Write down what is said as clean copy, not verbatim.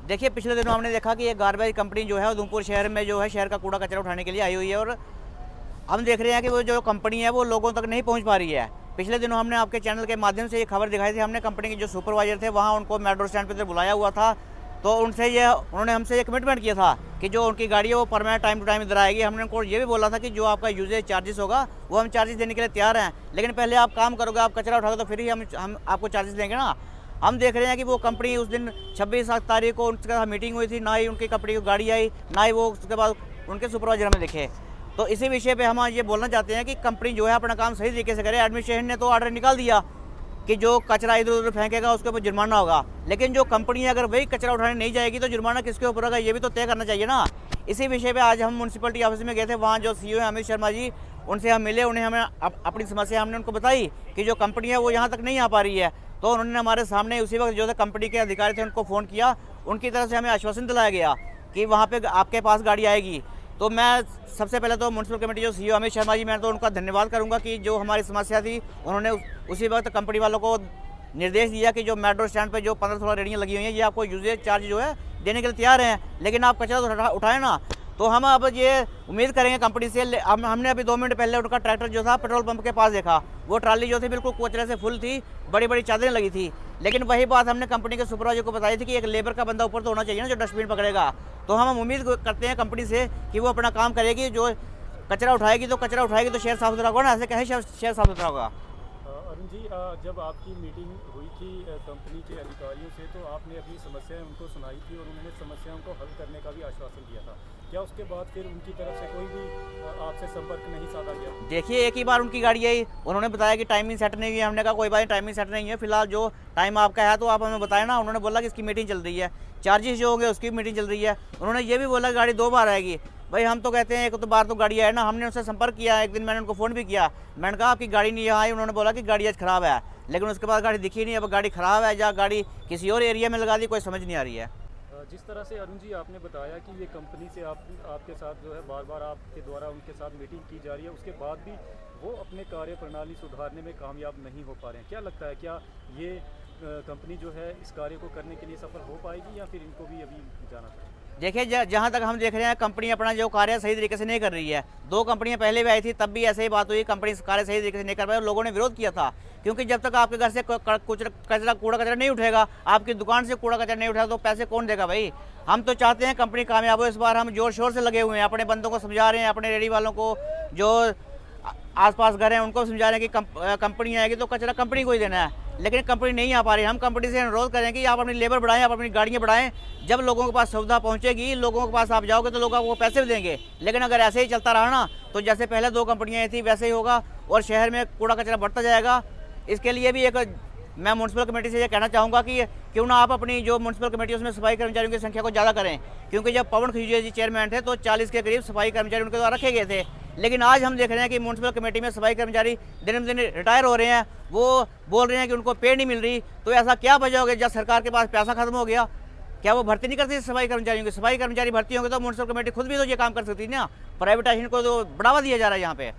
देखिए, पिछले दिनों हमने देखा कि एक गार्बेज कंपनी जो है उधमपुर शहर में जो है शहर का कूड़ा कचरा उठाने के लिए आई हुई है, और हम देख रहे हैं कि वो जो कंपनी है वो लोगों तक नहीं पहुंच पा रही है। पिछले दिनों हमने आपके चैनल के माध्यम से ये खबर दिखाई थी। हमने कंपनी के जो सुपरवाइजर थे वहाँ उनको मेट्रो स्टैंड पर बुलाया हुआ था, तो उन्होंने हमसे ये कमिटमेंट किया था कि जो उनकी गाड़ी है वो परमानेंट टाइम टू टाइम इधर आएगी। हमने उनको ये भी बोला था कि जो आपका यूजेज चार्जेस होगा वो हम चार्जेस देने के लिए तैयार हैं, लेकिन पहले आप काम करोगे, आप कचरा उठाओगे तो फिर ही हम आपको चार्जेस देंगे ना। हम देख रहे हैं कि वो कंपनी उस दिन 26 तारीख को उनके साथ मीटिंग हुई थी, ना ही उनकी कंपनी की गाड़ी आई, ना ही वो उसके बाद उनके सुपरवाइजर हमें दिखे। तो इसी विषय पे हम ये बोलना चाहते हैं कि कंपनी जो है अपना काम सही तरीके से करे। एडमिनिस्ट्रेशन ने तो ऑर्डर निकाल दिया कि जो कचरा इधर उधर फेंकेगा उसके ऊपर जुर्माना होगा, लेकिन जो कंपनी अगर वही कचरा उठाने नहीं जाएगी तो जुर्माना किसके ऊपर होगा, ये भी तो तय करना चाहिए ना। इसी विषय पे आज हम म्यूनसिपलिटी ऑफिस में गए थे। वहाँ जो सीईओ है अमित शर्मा जी, उनसे हम मिले, उन्हें हमें अपनी समस्या हमने उनको बताई कि जो कंपनी है वो यहाँ तक नहीं आ पा रही है। तो उन्होंने हमारे सामने उसी वक्त जो कंपनी के अधिकारी थे उनको फ़ोन किया, उनकी तरफ से हमें आश्वासन दिलाया गया कि वहाँ पे आपके पास गाड़ी आएगी। तो मैं सबसे पहले तो म्यूनसिपल कमेटी जो सीईओ अमित शर्मा जी, मैं तो उनका धन्यवाद करूँगा कि जो हमारी समस्या थी उन्होंने उसी वक्त कंपनी वालों को निर्देश दिया कि जो मेट्रो स्टैंड पे जो 15-16 रेडियाँ लगी हुई हैं ये आपको यूजेज चार्ज जो है देने के लिए तैयार हैं, लेकिन आप कचरा तो उठाएं ना। तो हम अब ये उम्मीद करेंगे कंपनी से। हमने अभी 2 मिनट पहले उनका ट्रैक्टर जो था पेट्रोल पंप के पास देखा, वो ट्राली जो थी बिल्कुल कचरे से फुल थी, बड़ी बड़ी चादरें लगी थी। लेकिन वही बात हमने कंपनी के सुपरवाइजर को बताई थी कि एक लेबर का बंदा ऊपर तो होना चाहिए ना जो डस्टबिन पकड़ेगा। तो हम उम्मीद करते हैं कंपनी से कि वो अपना काम करेगी, जो कचरा उठाएगी तो शहर साफ सुथरा होगा ना, ऐसे कहे शहर साफ सुथरा होगा। अरुण जी, जब आपकी मीटिंग हुई थी कंपनी के अधिकारियों से तो आपने अपनी समस्याएं उनको सुनाई थी और उन्होंने समस्याओं को हल करने का भी आश्वासन दिया था। क्या उसके बाद फिर उनकी तरफ से कोई भी आपसे संपर्क नहीं साधा गया? देखिए, एक ही बार उनकी गाड़ी आई, उन्होंने बताया कि टाइमिंग सेट नहीं है। हमने कहा कोई बात नहीं, टाइमिंग सेट नहीं है, फिलहाल जो टाइम आपका है तो आप हमें बताएं ना। उन्होंने बोला कि इसकी मीटिंग चल रही है, चार्जेस जो होंगे उसकी मीटिंग चल रही है। उन्होंने ये भी बोला कि गाड़ी 2 बार आएगी। भाई हम तो कहते हैं एक तो बार तो गाड़ी आए ना। हमने उनसे संपर्क किया, एक दिन मैंने उनको फ़ोन भी किया, मैंने कहा आपकी गाड़ी नहीं यहाँ आई। उन्होंने बोला कि गाड़ी आज ख़राब है, लेकिन उसके बाद गाड़ी दिखी नहीं। अब गाड़ी ख़राब है या गाड़ी किसी और एरिया में लगा दी, कोई समझ नहीं आ रही है। जिस तरह से अरुण जी आपने बताया कि ये कंपनी से आपके साथ जो है बार बार आपके द्वारा उनके साथ मीटिंग की जा रही है, उसके बाद भी वो अपने कार्य प्रणाली सुधारने में कामयाब नहीं हो पा रहे हैं। क्या लगता है, क्या ये कंपनी जो है इस कार्य को करने के लिए सफल हो पाएगी या फिर इनको भी अभी जाना पड़ेगा? देखिए, जहाँ तक हम देख रहे हैं कंपनी अपना जो कार्य सही तरीके से नहीं कर रही है। 2 कंपनियां पहले भी आई थी, तब भी ऐसे ही बात हुई, कंपनी कार्य सही तरीके से नहीं कर पाई और लोगों ने विरोध किया था। क्योंकि जब तक आपके घर से कूड़ा कचरा नहीं उठेगा, आपकी दुकान से कूड़ा कचरा नहीं उठेगा तो पैसे कौन देगा भाई। हम तो चाहते हैं कंपनी कामयाब हो। इस बार हम जोर शोर से लगे हुए हैं, अपने बंदों को समझा रहे हैं, अपने रेडी वालों को जो आसपास घर हैं उनको समझा रहे हैं कि कंपनी आएगी तो कचरा कंपनी को ही देना है, लेकिन कंपनी नहीं आ पा रही। हम कंपनी से अनुरोध करें कि आप अपनी लेबर बढ़ाएं, आप अपनी गाड़ियाँ बढ़ाएं। जब लोगों के पास सुविधा पहुंचेगी, लोगों के पास आप जाओगे तो लोग आपको पैसे भी देंगे। लेकिन अगर ऐसे ही चलता रहा ना तो जैसे पहले 2 कंपनियाँ आई थी वैसे ही होगा और शहर में कूड़ा कचरा बढ़ता जाएगा। इसके लिए भी मैं म्यूनसिपल कमेटी से ये कहना चाहूँगा कि क्यों ना आप अपनी जो म्यूनसिपल कमेटी उसमें सफाई कर्मचारियों की संख्या को ज़्यादा करें। क्योंकि जब पवन खजूरिया जी चेयरमैन थे तो 40 के करीब सफाई कर्मचारी उनके द्वारा रखे गए थे, लेकिन आज हम देख रहे हैं कि म्यूनसिपल कमेटी में सफाई कर्मचारी दिन दिन रिटायर हो रहे हैं। वो बोल रहे हैं कि उनको पे नहीं मिल रही। तो ऐसा क्या वजह हो गया, जब सरकार के पास पैसा खत्म हो गया, क्या वो भर्ती नहीं करती सफाई कर्मचारियों की? सफाई कर्मचारी भर्ती होंगे तो म्यूनसिपल कमेटी खुद भी तो ये काम कर सकती है ना। प्राइवेटाइजेशन को तो बढ़ावा दिया जा रहा है यहाँ पे।